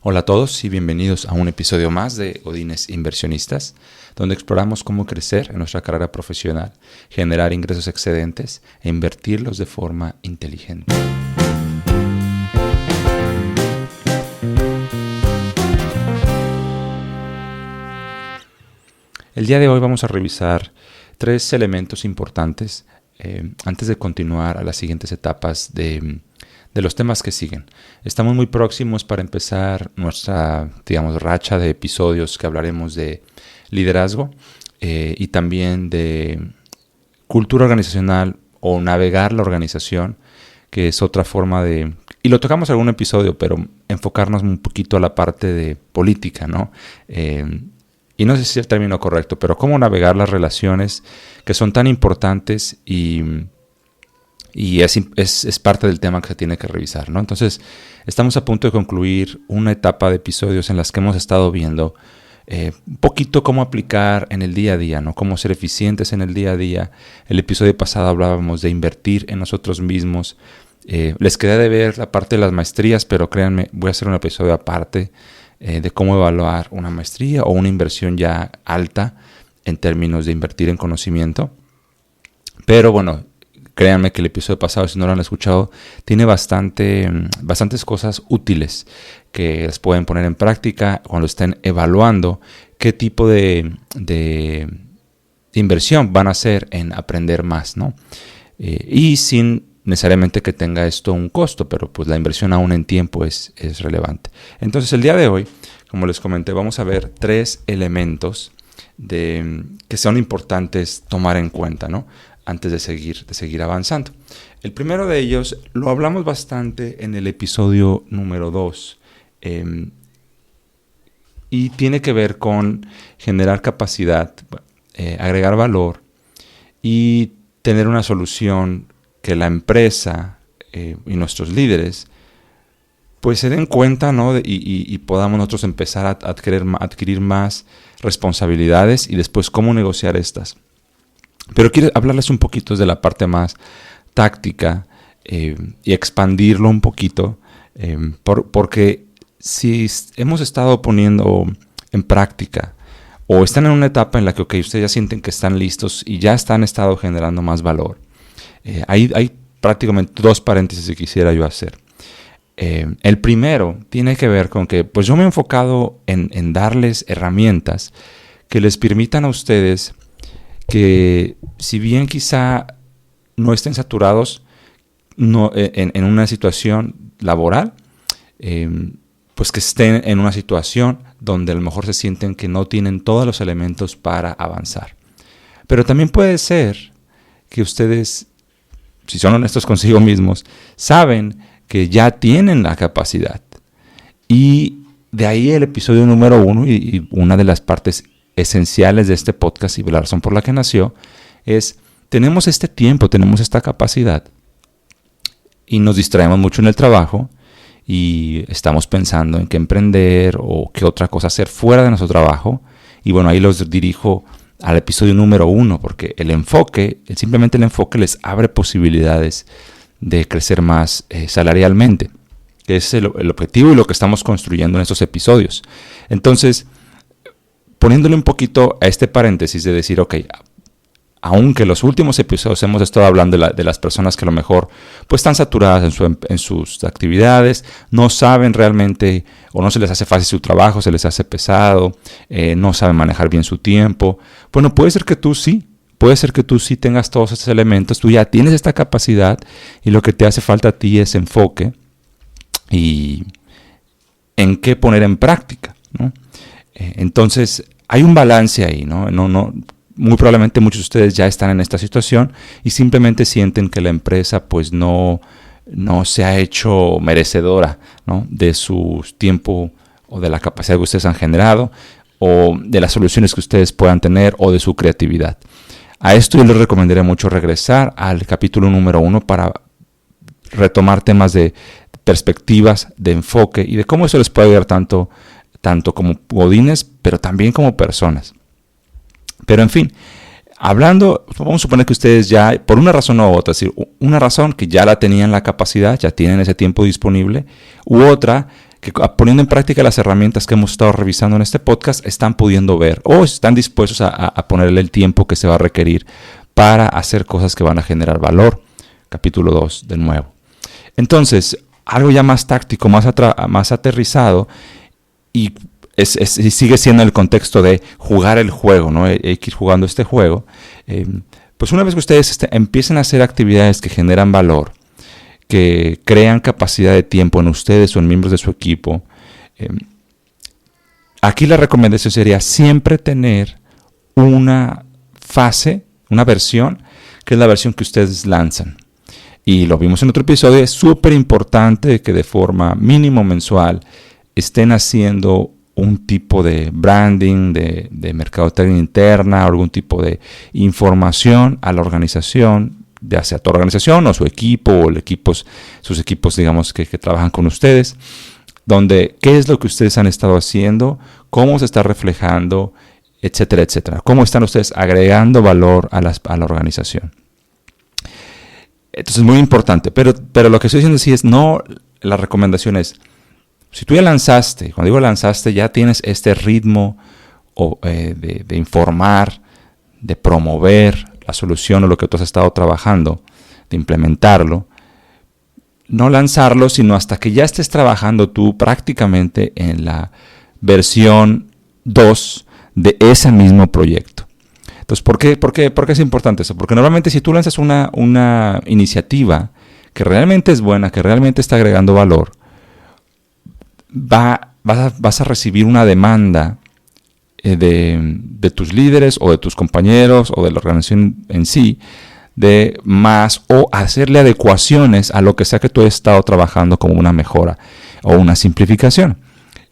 Hola a todos y bienvenidos a un episodio más de Godines Inversionistas, donde exploramos cómo crecer en nuestra carrera profesional, generar ingresos excedentes e invertirlos de forma inteligente. El día de hoy vamos a revisar 3 elementos importantes antes de continuar a las siguientes etapas de los temas que siguen. Estamos muy próximos para empezar nuestra, racha de episodios que hablaremos de liderazgo y también de cultura organizacional o navegar la organización, que es otra forma de... Y lo tocamos en algún episodio, pero enfocarnos un poquito a la parte de política, ¿no? Y no sé si es el término correcto, pero cómo navegar las relaciones que son tan importantes y es parte del tema que se tiene que revisar, ¿no? Entonces, estamos a punto de concluir una etapa de episodios en las que hemos estado viendo un poquito cómo aplicar en el día a día, ¿no? Cómo ser eficientes en el día a día. El episodio pasado hablábamos de invertir en nosotros mismos. Les quedé de ver la parte de las maestrías, pero créanme, voy a hacer un episodio aparte de cómo evaluar una maestría o una inversión ya alta en términos de invertir en conocimiento. Pero bueno, créanme que el episodio pasado, si no lo han escuchado, tiene bastantes cosas útiles que las pueden poner en práctica cuando estén evaluando qué tipo de inversión van a hacer en aprender más, ¿no? Y sin necesariamente que tenga esto un costo, pero pues la inversión aún en tiempo es relevante. Entonces el día de hoy, como les comenté, vamos a ver 3 elementos que son importantes tomar en cuenta, ¿no? Antes de seguir avanzando. El primero de ellos lo hablamos bastante en el episodio número 2 y tiene que ver con generar capacidad, agregar valor y tener una solución que la empresa y nuestros líderes pues se den cuenta, ¿no? y podamos nosotros empezar a adquirir más responsabilidades y después cómo negociar estas. Pero quiero hablarles un poquito de la parte más táctica y expandirlo un poquito, porque si hemos estado poniendo en práctica o están en una etapa en la que ustedes ya sienten que están listos y ya han estado generando más valor, hay prácticamente 2 paréntesis que quisiera yo hacer. El primero tiene que ver con que pues yo me he enfocado en darles herramientas que les permitan a ustedes que, si bien quizá no estén saturados en una situación laboral, pues que estén en una situación donde a lo mejor se sienten que no tienen todos los elementos para avanzar. Pero también puede ser que ustedes, si son honestos consigo mismos, saben que ya tienen la capacidad. Y de ahí el episodio número 1 y una de las partes esenciales de este podcast y la razón por la que nació es: tenemos este tiempo, tenemos esta capacidad y nos distraemos mucho en el trabajo y estamos pensando en qué emprender o qué otra cosa hacer fuera de nuestro trabajo. Y bueno, ahí los dirijo al episodio número 1, porque simplemente el enfoque les abre posibilidades de crecer más salarialmente, que es el objetivo y lo que estamos construyendo en estos episodios. Entonces, poniéndole un poquito a este paréntesis de decir, ok, aunque los últimos episodios hemos estado hablando de las personas que a lo mejor pues están saturadas en sus actividades, no saben realmente o no se les hace fácil su trabajo, se les hace pesado, no saben manejar bien su tiempo. Bueno, puede ser que tú sí tengas todos estos elementos, tú ya tienes esta capacidad y lo que te hace falta a ti es enfoque y en qué poner en práctica, ¿no? Entonces, hay un balance ahí, ¿no? Muy probablemente muchos de ustedes ya están en esta situación y simplemente sienten que la empresa pues no se ha hecho merecedora, ¿no? De su tiempo o de la capacidad que ustedes han generado o de las soluciones que ustedes puedan tener o de su creatividad. A esto yo les recomendaría mucho regresar al capítulo número 1 para retomar temas de perspectivas, de enfoque y de cómo eso les puede ayudar tanto como godines, pero también como personas. Pero en fin, hablando, vamos a suponer que ustedes ya, por una razón u otra, es decir, una razón que ya la tenían la capacidad, ya tienen ese tiempo disponible, u otra que poniendo en práctica las herramientas que hemos estado revisando en este podcast, están pudiendo ver o están dispuestos a ponerle el tiempo que se va a requerir para hacer cosas que van a generar valor. Capítulo 2 de nuevo. Entonces, algo ya más táctico, más aterrizado, y sigue siendo el contexto de jugar el juego, ¿no? Hay que ir jugando este juego. Pues una vez que ustedes empiecen a hacer actividades que generan valor, que crean capacidad de tiempo en ustedes o en miembros de su equipo, aquí la recomendación sería siempre tener una fase, una versión, que es la versión que ustedes lanzan. Y lo vimos en otro episodio, es súper importante que de forma mínimo mensual estén haciendo un tipo de branding, de mercadotecnia interna, o algún tipo de información a la organización, ya sea tu organización o su equipo, o sus equipos, digamos, que trabajan con ustedes, donde qué es lo que ustedes han estado haciendo, cómo se está reflejando, etcétera, etcétera. Cómo están ustedes agregando valor a la organización. Entonces es muy importante, pero lo que estoy diciendo sí es, no, la recomendación es, si tú ya lanzaste, cuando digo lanzaste, ya tienes este ritmo de informar, de promover la solución o lo que tú has estado trabajando, de implementarlo, no lanzarlo, sino hasta que ya estés trabajando tú prácticamente en la versión 2 de ese mismo proyecto. Entonces, ¿por qué es importante eso? Porque normalmente si tú lanzas una iniciativa que realmente es buena, que realmente está agregando valor, vas a recibir una demanda de tus líderes o de tus compañeros o de la organización en sí, de más o hacerle adecuaciones a lo que sea que tú has estado trabajando como una mejora o una simplificación.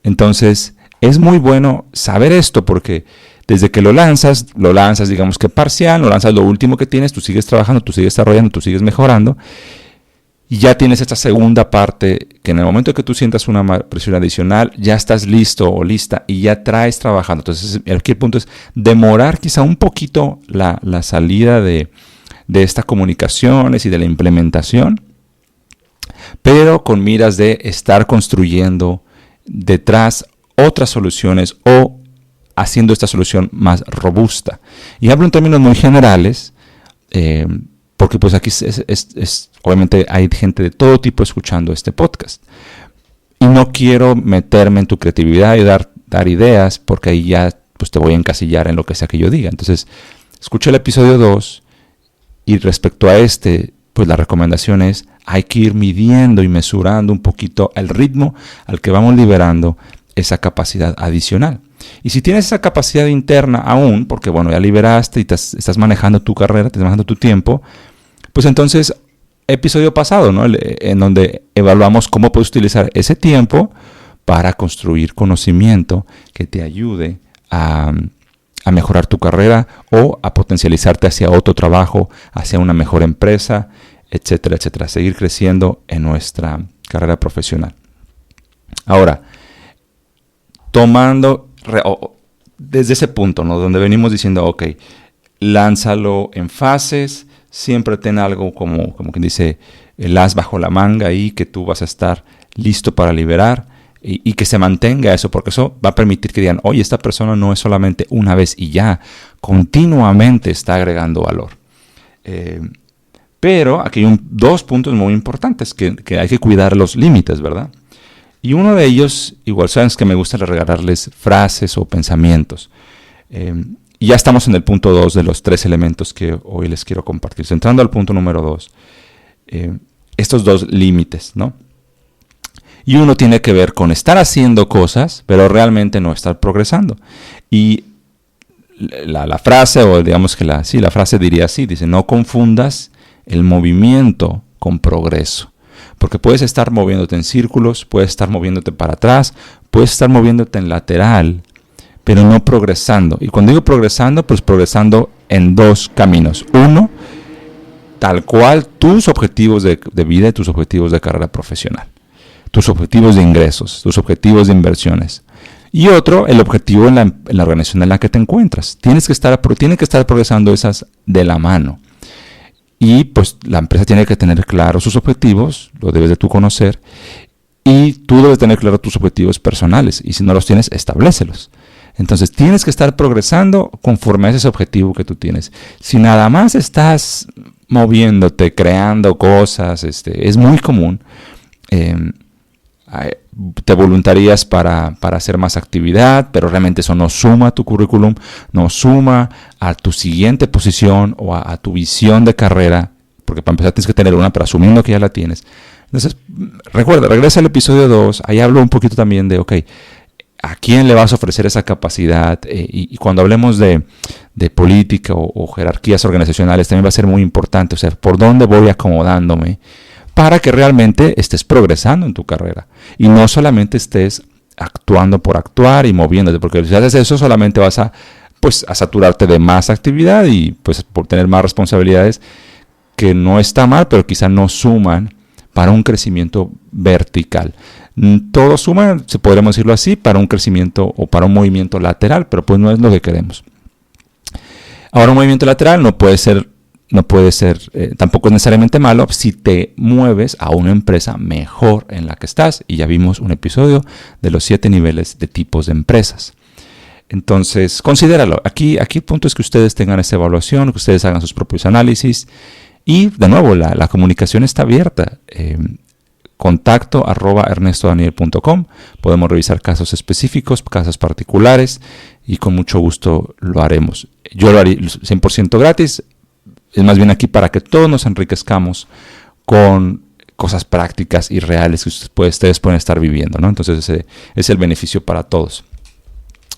Entonces, es muy bueno saber esto porque desde que lo lanzas digamos que parcial, lo lanzas lo último que tienes, tú sigues trabajando, tú sigues desarrollando, tú sigues mejorando, y ya tienes esta segunda parte que en el momento que tú sientas una presión adicional, ya estás listo o lista y ya traes trabajando. Entonces, aquí el punto es demorar quizá un poquito la salida de estas comunicaciones y de la implementación, pero con miras de estar construyendo detrás otras soluciones o haciendo esta solución más robusta. Y hablo en términos muy generales, porque pues aquí obviamente hay gente de todo tipo escuchando este podcast. Y no quiero meterme en tu creatividad y dar ideas, porque ahí ya pues te voy a encasillar en lo que sea que yo diga. Entonces, escucha el episodio 2 y respecto a pues la recomendación es, hay que ir midiendo y mesurando un poquito el ritmo al que vamos liberando esa capacidad adicional. Y si tienes esa capacidad interna aún, porque bueno, ya liberaste y estás manejando tu carrera, estás manejando tu tiempo, pues entonces, episodio pasado, ¿no? En donde evaluamos cómo puedes utilizar ese tiempo para construir conocimiento que te ayude a mejorar tu carrera o a potencializarte hacia otro trabajo, hacia una mejor empresa, etcétera, etcétera. Seguir creciendo en nuestra carrera profesional. Ahora, desde ese punto, ¿no? Donde venimos diciendo, ok, lánzalo en fases, siempre ten algo como quien dice, el as bajo la manga ahí que tú vas a estar listo para liberar y que se mantenga eso, porque eso va a permitir que digan, oye, esta persona no es solamente una vez y ya, continuamente está agregando valor. Pero aquí hay dos puntos muy importantes que hay que cuidar los límites, ¿verdad? Y uno de ellos, igual sabes que me gusta regalarles frases o pensamientos. Y ya estamos en el punto 2 de los 3 elementos que hoy les quiero compartir. Entrando al punto número 2, estos 2 límites, ¿no? Y uno tiene que ver con estar haciendo cosas, pero realmente no estar progresando. Y la frase, o digamos que la frase diría así, dice, no confundas el movimiento con progreso. Porque puedes estar moviéndote en círculos, puedes estar moviéndote para atrás, puedes estar moviéndote en lateral, pero no progresando. Y cuando digo progresando, pues progresando en 2 caminos. Uno, tal cual tus objetivos de vida y tus objetivos de carrera profesional. Tus objetivos de ingresos, tus objetivos de inversiones. Y otro, el objetivo en la organización en la que te encuentras. Tienen que estar progresando esas de la mano. Y pues la empresa tiene que tener claros sus objetivos, lo debes de tú conocer, Y tú debes tener claro tus objetivos personales. Y si no los tienes, establécelos. Entonces tienes que estar progresando conforme a ese objetivo que tú tienes. Si nada más estás moviéndote, creando cosas, es muy común. Te voluntarías para hacer más actividad, pero realmente eso no suma a tu currículum, no suma a tu siguiente posición o a tu visión de carrera, porque para empezar tienes que tener una, pero asumiendo que ya la tienes. Entonces, recuerda, regresa al episodio 2, ahí hablo un poquito también de, ¿a quién le vas a ofrecer esa capacidad? Y cuando hablemos de política o jerarquías organizacionales, también va a ser muy importante, o sea, por dónde voy acomodándome para que realmente estés progresando en tu carrera y no solamente estés actuando por actuar y moviéndote, porque si haces eso solamente vas a saturarte de más actividad y pues por tener más responsabilidades, que no está mal, pero quizá no suman para un crecimiento vertical. Todo suma, se podríamos decirlo así, para un crecimiento o para un movimiento lateral, pero pues no es lo que queremos. Ahora, un movimiento lateral no puede ser, tampoco es necesariamente malo si te mueves a una empresa mejor en la que estás. Y ya vimos un episodio de los 7 niveles de tipos de empresas. Entonces, considéralo. Aquí el punto es que ustedes tengan esa evaluación, que ustedes hagan sus propios análisis. Y, de nuevo, la comunicación está abierta. contacto@ernestodaniel.com. Podemos revisar casos específicos, casos particulares, y con mucho gusto lo haremos. Yo lo haré 100% gratis. Es más bien aquí para que todos nos enriquezcamos con cosas prácticas y reales que ustedes pueden estar viviendo, ¿no? Entonces ese es el beneficio para todos.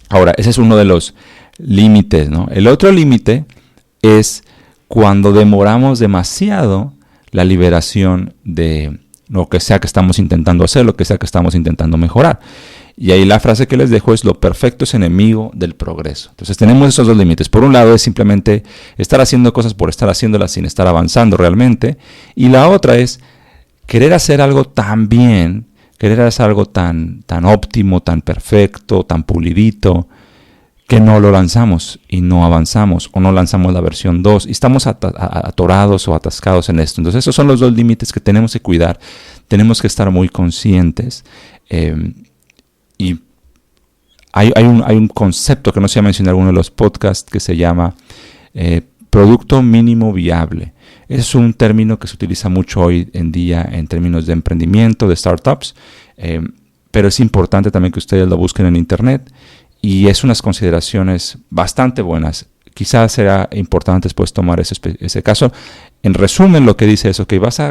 Ahora, ese es uno de los límites, ¿no? El otro límite es cuando demoramos demasiado la liberación de lo que sea que estamos intentando hacer, lo que sea que estamos intentando mejorar. Y ahí la frase que les dejo es: lo perfecto es enemigo del progreso. Entonces tenemos esos dos límites. Por un lado es simplemente estar haciendo cosas por estar haciéndolas sin estar avanzando realmente. Y la otra es querer hacer algo tan bien, querer hacer algo tan óptimo, tan perfecto, tan pulidito, que no lo lanzamos y no avanzamos, o no lanzamos la versión 2 y estamos atorados o atascados en esto. Entonces esos son los dos límites que tenemos que cuidar. Tenemos que estar muy conscientes. Y hay un concepto que no se ha mencionado en alguno de los podcasts que se llama producto mínimo viable. Es un término que se utiliza mucho hoy en día en términos de emprendimiento, de startups, pero es importante también que ustedes lo busquen en internet y es unas consideraciones bastante buenas. Quizás será importante después tomar ese caso. En resumen, lo que dice es,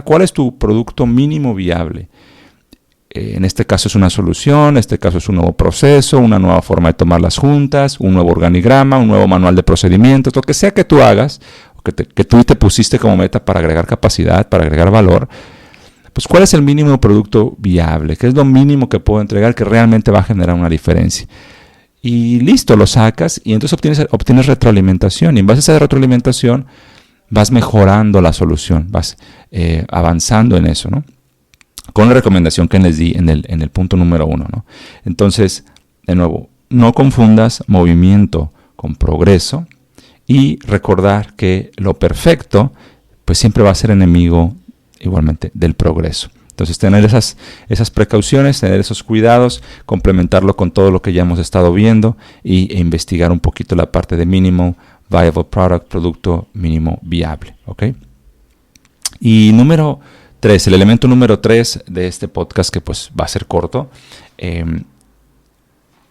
¿cuál es tu producto mínimo viable? En este caso es una solución, en este caso es un nuevo proceso, una nueva forma de tomar las juntas, un nuevo organigrama, un nuevo manual de procedimientos, lo que sea que tú hagas, que tú te pusiste como meta para agregar capacidad, para agregar valor. Pues ¿cuál es el mínimo producto viable? ¿Qué es lo mínimo que puedo entregar que realmente va a generar una diferencia? Y listo, lo sacas y entonces obtienes retroalimentación. Y en base a esa retroalimentación vas mejorando la solución, vas avanzando en eso, ¿no? Con la recomendación que les di en el punto número 1, ¿no? Entonces, de nuevo, no confundas movimiento con progreso y recordar que lo perfecto pues siempre va a ser enemigo igualmente del progreso. Entonces, tener esas precauciones, tener esos cuidados, complementarlo con todo lo que ya hemos estado viendo e investigar un poquito la parte de mínimo viable product, producto mínimo viable, ¿ok? Y número 3, el elemento número 3 de este podcast, que pues va a ser corto,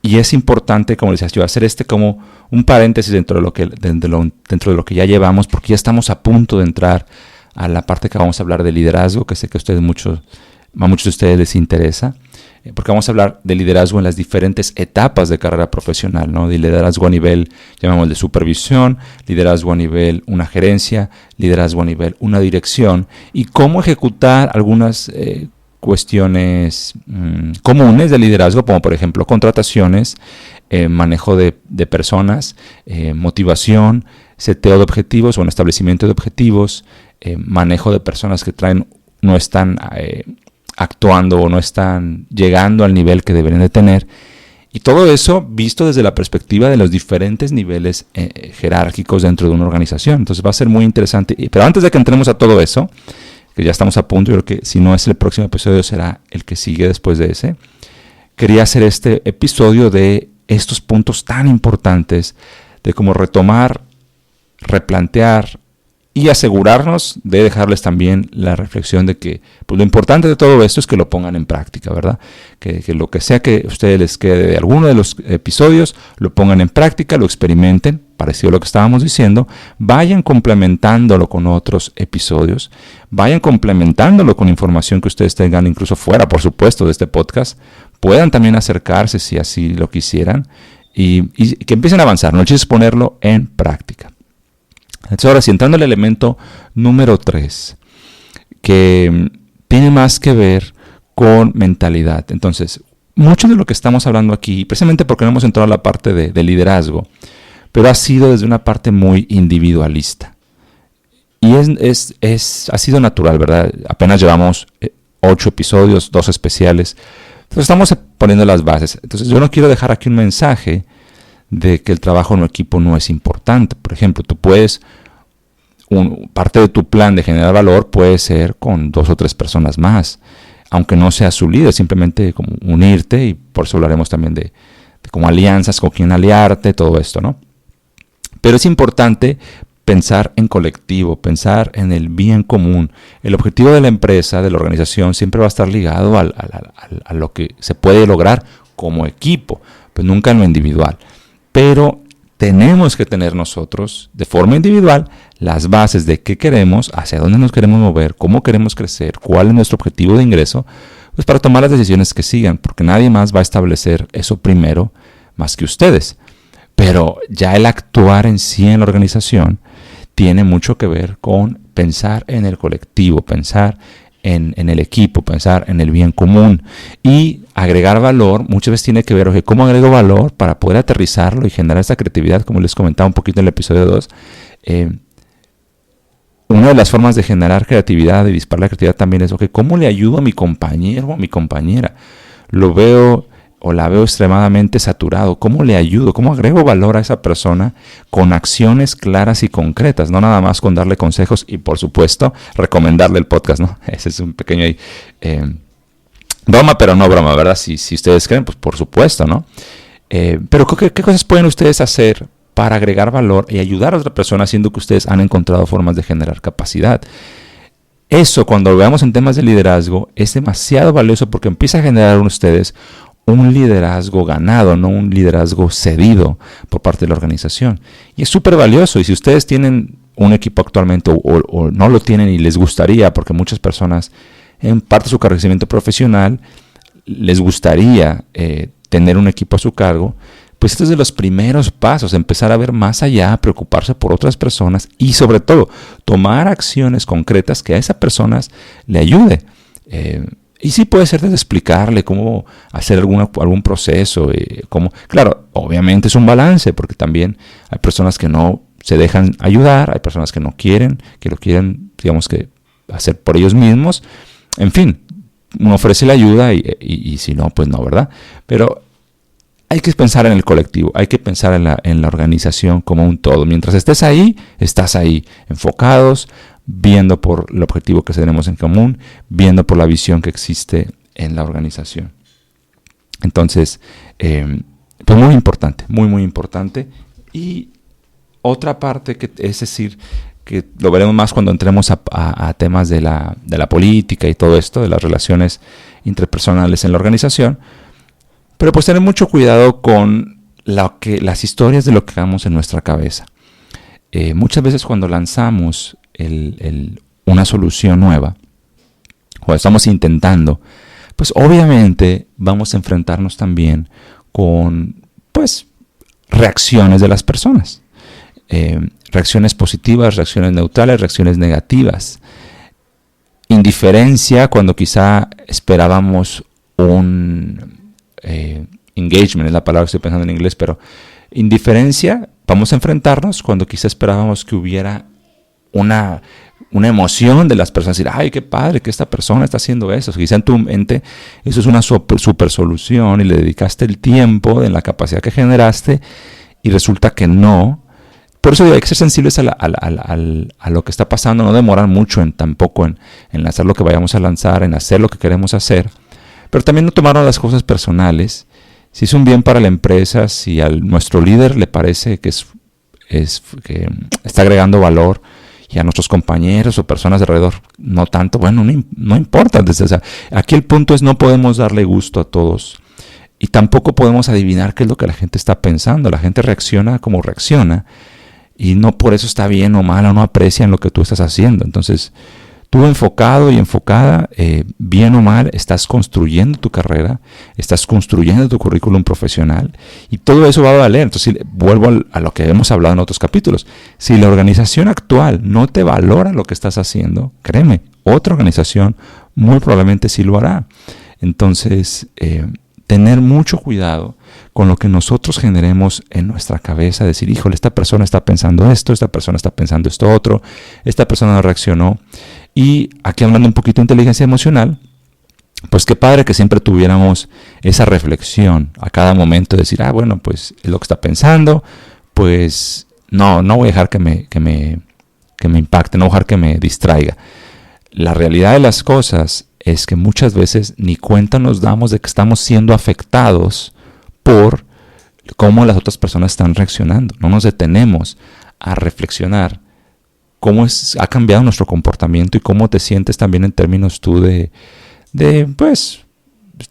y es importante, como decías yo, hacer como un paréntesis dentro de lo que ya llevamos, porque ya estamos a punto de entrar a la parte que vamos a hablar de liderazgo, que sé que a muchos de ustedes les interesa, porque vamos a hablar de liderazgo en las diferentes etapas de carrera profesional, ¿no? De liderazgo a nivel, llamamos de supervisión, liderazgo a nivel una gerencia, liderazgo a nivel una dirección, y cómo ejecutar algunas cuestiones comunes de liderazgo, como por ejemplo contrataciones, manejo de personas, motivación, seteo de objetivos o establecimiento de objetivos, manejo de personas que no están actuando o no están llegando al nivel que deberían de tener. Y todo eso visto desde la perspectiva de los diferentes niveles jerárquicos dentro de una organización. Entonces va a ser muy interesante. Pero antes de que entremos a todo eso, que ya estamos a punto, yo creo que si no es el próximo episodio será el que sigue después de ese, quería hacer este episodio de estos puntos tan importantes de cómo retomar, replantear y asegurarnos de dejarles también la reflexión de que pues, lo importante de todo esto es que lo pongan en práctica, ¿verdad? Que lo que sea que a ustedes les quede de alguno de los episodios, lo pongan en práctica, lo experimenten, parecido a lo que estábamos diciendo, vayan complementándolo con otros episodios, vayan complementándolo con información que ustedes tengan incluso fuera, por supuesto, de este podcast, puedan también acercarse si así lo quisieran y que empiecen a avanzar, no es ponerlo en práctica. Entonces ahora sí, entrando al elemento número 3, que tiene más que ver con mentalidad. Entonces, mucho de lo que estamos hablando aquí, precisamente porque no hemos entrado a la parte de liderazgo, pero ha sido desde una parte muy individualista. Y ha sido natural, ¿verdad? Apenas llevamos 8 episodios, 2 especiales. Entonces estamos poniendo las bases. Entonces yo no quiero dejar aquí un mensaje de que el trabajo en equipo no es importante. Por ejemplo, tú puedes, parte de tu plan de generar valor puede ser con 2 o 3 personas más, aunque no seas su líder, simplemente como unirte, y por eso hablaremos también de como alianzas, con quién aliarte, todo esto, ¿no? Pero es importante pensar en colectivo, pensar en el bien común. El objetivo de la empresa, de la organización, siempre va a estar ligado a lo que se puede lograr como equipo, pues nunca en lo individual. Pero tenemos que tener nosotros, de forma individual, las bases de qué queremos, hacia dónde nos queremos mover, cómo queremos crecer, cuál es nuestro objetivo de ingreso, pues para tomar las decisiones que sigan, porque nadie más va a establecer eso primero más que ustedes. Pero ya el actuar en sí en la organización tiene mucho que ver con pensar en el colectivo, pensar en el equipo, pensar en el bien común, y agregar valor muchas veces tiene que ver, oye, ¿cómo agrego valor para poder aterrizarlo y generar esta creatividad? Como les comentaba un poquito en el episodio 2, una de las formas de generar creatividad y disparar la creatividad también es, okay, ¿cómo le ayudo a mi compañero o a mi compañera? Lo veo o la veo extremadamente saturado. ¿Cómo le ayudo? ¿Cómo agrego valor a esa persona con acciones claras y concretas? No nada más con darle consejos y, por supuesto, recomendarle el podcast, ¿no? Ese es un pequeño broma, pero no broma, ¿verdad? Si ustedes creen, pues por supuesto, ¿no? Pero ¿qué cosas pueden ustedes hacer para agregar valor y ayudar a otra persona, siendo que ustedes han encontrado formas de generar capacidad? Eso, cuando lo veamos en temas de liderazgo, es demasiado valioso porque empieza a generar en ustedes un liderazgo ganado, no un liderazgo cedido por parte de la organización. Y es súper valioso. Y si ustedes tienen un equipo actualmente o no lo tienen y les gustaría, porque muchas personas en parte de su crecimiento profesional les gustaría tener un equipo a su cargo, pues este es de los primeros pasos, empezar a ver más allá, preocuparse por otras personas y sobre todo tomar acciones concretas que a esas personas le ayude. Y sí puede ser desde explicarle cómo hacer algún proceso. Claro, obviamente es un balance, porque también hay personas que no se dejan ayudar, hay personas que no quieren, que lo quieren, digamos que, hacer por ellos mismos. En fin, uno ofrece la ayuda y si no, pues no, ¿verdad? Pero hay que pensar en el colectivo, hay que pensar en la organización como un todo. Mientras estés ahí, estás ahí, enfocados, viendo por el objetivo que tenemos en común, viendo por la visión que existe en la organización. Entonces, pues muy importante, muy, muy importante. Y otra parte que es decir, que lo veremos más cuando entremos a temas de la política y todo esto, de las relaciones interpersonales en la organización, pero pues tener mucho cuidado con las historias de lo que hagamos en nuestra cabeza. Muchas veces cuando lanzamos una solución nueva, o estamos intentando, pues obviamente vamos a enfrentarnos también con pues reacciones de las personas. Reacciones positivas, reacciones neutrales, reacciones negativas. Indiferencia cuando quizá esperábamos un engagement, es la palabra que estoy pensando en inglés, pero indiferencia, vamos a enfrentarnos cuando quizá esperábamos que hubiera una emoción de las personas, decir, ay, qué padre que esta persona está haciendo eso. Quizá en tu mente eso es una super solución y le dedicaste el tiempo en la capacidad que generaste y resulta que no, por eso hay que ser sensibles a lo que está pasando, no demorar mucho tampoco en lanzar lo que vayamos a lanzar, en hacer lo que queremos hacer, pero también no tomarnos las cosas personales. Si es un bien para la empresa, si a nuestro líder le parece que que está agregando valor y a nuestros compañeros o personas de alrededor no tanto, bueno, no importa. O sea, aquí el punto es no podemos darle gusto a todos y tampoco podemos adivinar qué es lo que la gente está pensando. La gente reacciona como reacciona y no por eso está bien o mal o no aprecian lo que tú estás haciendo. Entonces, tú enfocado y enfocada, bien o mal, estás construyendo tu carrera, estás construyendo tu currículum profesional y todo eso va a valer. Entonces, vuelvo a lo que hemos hablado en otros capítulos. Si la organización actual no te valora lo que estás haciendo, créeme, otra organización muy probablemente sí lo hará. Entonces, tener mucho cuidado con lo que nosotros generemos en nuestra cabeza, decir, híjole, esta persona está pensando esto, esta persona está pensando esto otro, esta persona no reaccionó. Y aquí hablando un poquito de inteligencia emocional, pues qué padre que siempre tuviéramos esa reflexión a cada momento, de decir, bueno, pues es lo que está pensando, pues no voy a dejar que me impacte, no voy a dejar que me distraiga. La realidad de las cosas es que muchas veces ni cuenta nos damos de que estamos siendo afectados por cómo las otras personas están reaccionando. No nos detenemos a reflexionar cómo ha cambiado nuestro comportamiento y cómo te sientes también en términos tú pues,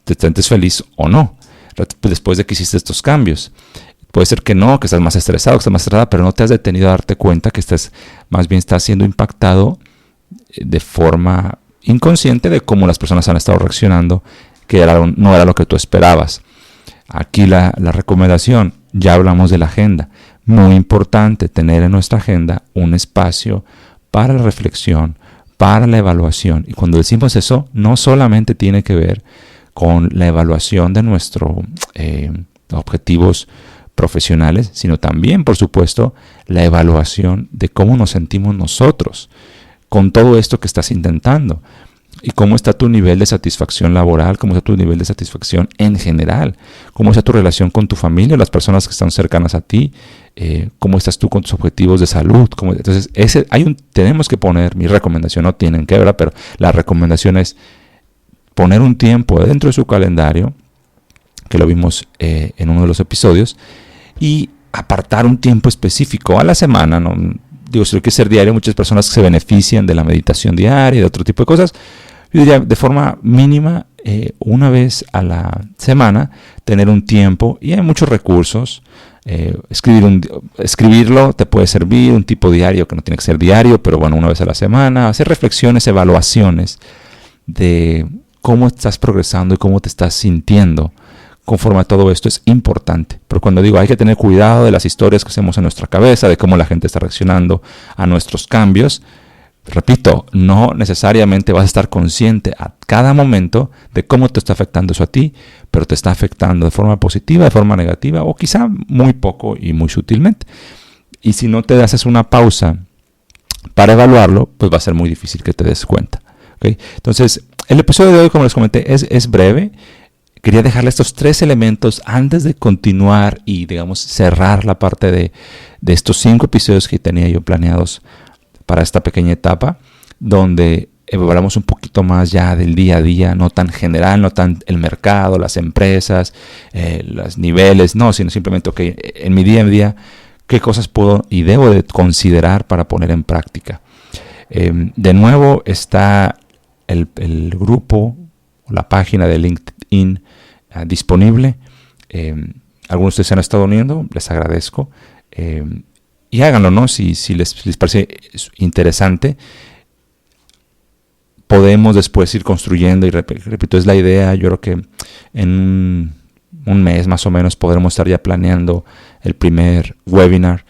te sientes feliz o no después de que hiciste estos cambios. Puede ser que no, que estás más estresado, que estás más estresada, pero no te has detenido a darte cuenta que más bien estás siendo impactado de forma inconsciente de cómo las personas han estado reaccionando, que no era lo que tú esperabas. Aquí la recomendación, ya hablamos de la agenda. Muy importante tener en nuestra agenda un espacio para la reflexión, para la evaluación. Y cuando decimos eso, no solamente tiene que ver con la evaluación de nuestros objetivos profesionales, sino también, por supuesto, la evaluación de cómo nos sentimos nosotros con todo esto que estás intentando. Y cómo está tu nivel de satisfacción laboral, cómo está tu nivel de satisfacción en general, cómo está tu relación con tu familia, las personas que están cercanas a ti, cómo estás tú con tus objetivos de salud. Entonces, tenemos que poner, mi recomendación, no tienen que, ¿verdad? Pero la recomendación es poner un tiempo dentro de su calendario, que lo vimos en uno de los episodios, y apartar un tiempo específico a la semana, ¿no? Digo, si lo quiere ser diario, muchas personas que se benefician de la meditación diaria y de otro tipo de cosas. Yo diría, de forma mínima, una vez a la semana, tener un tiempo, y hay muchos recursos. Escribirlo te puede servir, un tipo diario que no tiene que ser diario, pero bueno, una vez a la semana, hacer reflexiones, evaluaciones de cómo estás progresando y cómo te estás sintiendo conforme a todo esto es importante. Pero cuando digo hay que tener cuidado de las historias que hacemos en nuestra cabeza, de cómo la gente está reaccionando a nuestros cambios, repito, no necesariamente vas a estar consciente a cada momento de cómo te está afectando eso a ti, pero te está afectando de forma positiva, de forma negativa o quizá muy poco y muy sutilmente. Y si no te haces una pausa para evaluarlo, pues va a ser muy difícil que te des cuenta. ¿Okay? Entonces, el episodio de hoy, como les comenté, es breve. Quería dejarle estos 3 elementos antes de continuar y, digamos, cerrar la parte de estos 5 episodios que tenía yo planeados para esta pequeña etapa, donde hablamos un poquito más ya del día a día, no tan general, no tan el mercado, las empresas, los niveles, no, sino simplemente, ok, en mi día a día, qué cosas puedo y debo de considerar para poner en práctica. De nuevo está el grupo, la página de LinkedIn disponible. Algunos de ustedes se han estado uniendo, les agradezco. Y háganlo, ¿no? Si les parece interesante, podemos después ir construyendo. Y repito, es la idea. Yo creo que en un mes más o menos podremos estar ya planeando el primer webinar.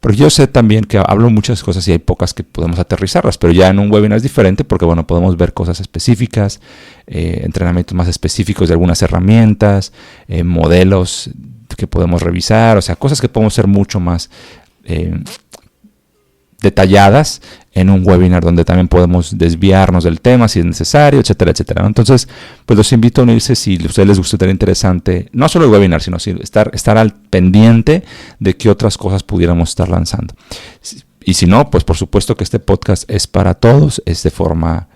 Porque yo sé también que hablo muchas cosas y hay pocas que podemos aterrizarlas, pero ya en un webinar es diferente porque, bueno, podemos ver cosas específicas, entrenamientos más específicos de algunas herramientas, modelos que podemos revisar, o sea, cosas que podemos ser mucho más, detalladas en un webinar donde también podemos desviarnos del tema si es necesario, etcétera, etcétera, ¿no? Entonces, pues los invito a unirse si a ustedes les gustaría interesante, no solo el webinar, sino estar al pendiente de qué otras cosas pudiéramos estar lanzando. Y si no, pues por supuesto que este podcast es para todos, es de forma,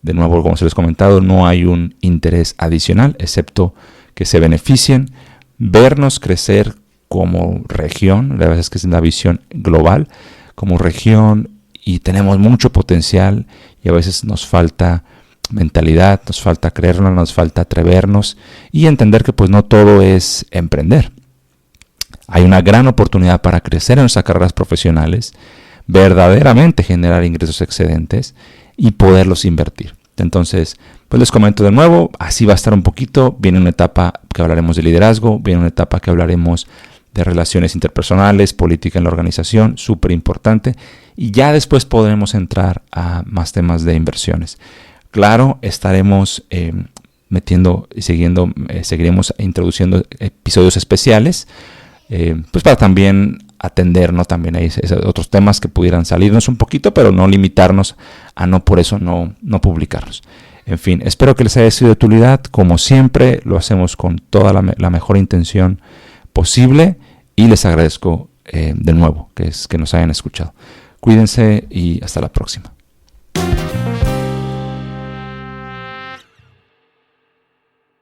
de nuevo, como se les he comentado, no hay un interés adicional, excepto que se beneficien, vernos crecer como región, la verdad es que es una visión global, como región, y tenemos mucho potencial y a veces nos falta mentalidad, nos falta creernos, nos falta atrevernos y entender que pues no todo es emprender. Hay una gran oportunidad para crecer en nuestras carreras profesionales, verdaderamente generar ingresos excedentes y poderlos invertir. Entonces, pues les comento de nuevo, así va a estar un poquito. Viene una etapa que hablaremos de liderazgo, viene una etapa que hablaremos de relaciones interpersonales, política en la organización, súper importante. Y ya después podremos entrar a más temas de inversiones. Claro, estaremos seguiremos introduciendo episodios especiales, pues para también atender, ¿no? También hay otros temas que pudieran salirnos un poquito, pero no limitarnos a por eso no publicarlos. En fin, espero que les haya sido de utilidad. Como siempre, lo hacemos con toda la mejor intención posible y les agradezco de nuevo que nos hayan escuchado. Cuídense y hasta la próxima.